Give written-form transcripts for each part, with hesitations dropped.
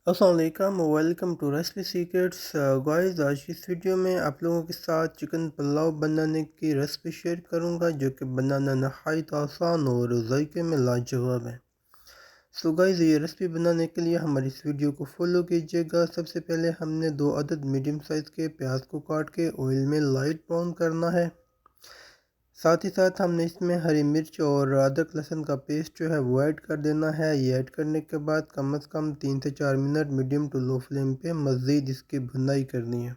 अस्सलाम वालेकुम, welcome to recipe secrets. Guys, आज की इस वीडियो में आप लोगों के साथ चिकन पुलाव बनाने की रेसिपी शेयर करूंगा जो कि बनाना नहायत आसान और जायके में लाजवाब है। सो गाइस, ये रेसिपी बनाने के लिए हमारी इस वीडियो को फॉलो कीजिएगा। सबसे पहले हमने 2 अदद मीडियम साइज़ के प्याज को काट के ऑयल में लाइट ब्राउन करना है। साथ ही साथ हमने इसमें हरी मिर्च और अदरक लहसुन का पेस्ट जो है वो ऐड कर देना है। ये ऐड करने के बाद कम से कम 3 से 4 minute medium to low flame पे मज़ीद इसकी भुनाई करनी है।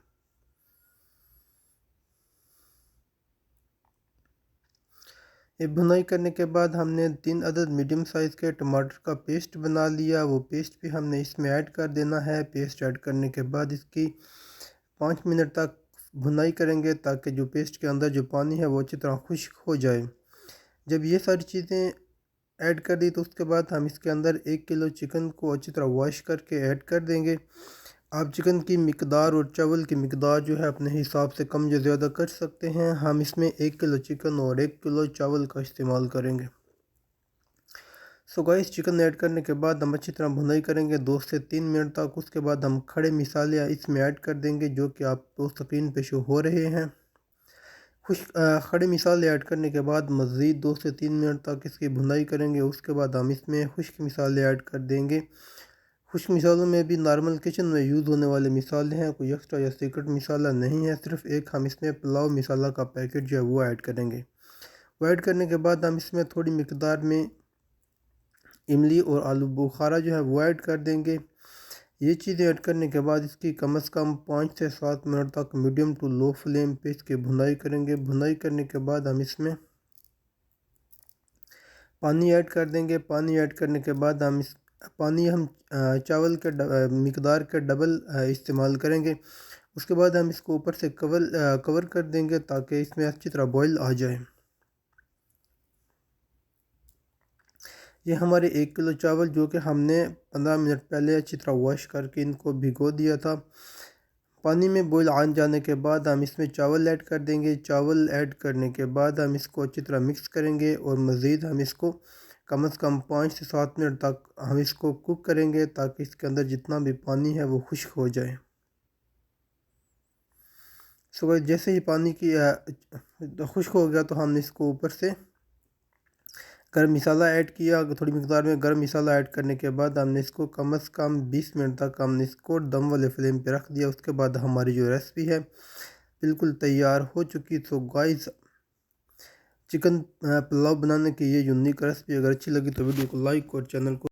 ये भुनाई करने के बाद हमने 3 अदद मीडियम साइज़ के टमाटर का पेस्ट बना लिया। वो पेस्ट भी हमने इसमें ऐड कर देना है। पेस्ट ऐड करने के बाद इसकी 5 मिनट तक भुनाई करेंगे ताकि जो पेस्ट के अंदर जो पानी है वो अच्छी तरह खुश्क हो जाए। जब ये सारी चीज़ें ऐड कर दी तो उसके बाद हम इसके अंदर 1 किलो चिकन को अच्छी तरह वॉश करके ऐड कर देंगे। आप चिकन की मिकदार और चावल की मिकदार जो है अपने हिसाब से कम या ज़्यादा कर सकते हैं। हम इसमें 1 किलो चिकन और 1 किलो चावल का इस्तेमाल करेंगे। सो गाइस, चिकन ऐड करने के बाद हम अच्छी तरह भुनाई करेंगे 2 से 3 मिनट तक। उसके बाद हम खड़े मसाले इसमें ऐड कर देंगे जो कि आपको स्क्रीन पे शो हो रहे हैं। खड़े मसाले ऐड करने के बाद मज़ीद 2 से 3 मिनट तक इसकी भुनाई करेंगे। उसके बाद हम इसमें खुश्क मसाले ऐड कर देंगे। खुश्क मसालों में भी नॉर्मल किचन में यूज़ होने वाले मसाले हैं, कोई एक्स्ट्रा या सीक्रेट मसाला नहीं है। सिर्फ एक हम इसमें पुलाव मसाला का पैकेट जो है वो ऐड करेंगे। वो ऐड करने के बाद हम इसमें थोड़ी मिकदार में इमली और आलू बुखारा जो है वो ऐड कर देंगे। ये चीज़ें ऐड करने के बाद इसकी कम से कम 5 से 7 मिनट तक मीडियम टू लो फ्लेम पे इसकी भुनाई करेंगे। भुनाई करने के बाद हम इसमें पानी ऐड कर देंगे। पानी ऐड करने के बाद हम चावल के मिकदार के डबल इस्तेमाल करेंगे। उसके बाद हम इसको ऊपर से कवर कर देंगे ताकि इसमें अच्छी तरह बॉईल आ जाए। ये हमारे 1 किलो चावल जो कि हमने 15 मिनट पहले अच्छी तरह वॉश करके इनको भिगो दिया था। पानी में बॉईल आ जाने के बाद हम इसमें चावल ऐड कर देंगे। चावल ऐड करने के बाद हम इसको अच्छी तरह मिक्स करेंगे और मज़ीद हम इसको कम से कम 5 से 7 मिनट तक हम इसको कुक करेंगे ताकि इसके अंदर जितना भी पानी है वो खुश्क हो जाए। सो जैसे ही पानी की खुश्क हो गया तो हमने इसको ऊपर से गर्म मसाला ऐड किया। थोड़ी मिकदार में गर्म मसाला ऐड करने के बाद हमने इसको कम से कम 20 मिनट तक हमने इसको दम वाले फ्लेम पे रख दिया। उसके बाद हमारी जो रेसिपी है बिल्कुल तैयार हो चुकी। तो गाइस, चिकन पुलाव बनाने की ये यूनिक रेसिपी अगर अच्छी लगी तो वीडियो को लाइक और चैनल को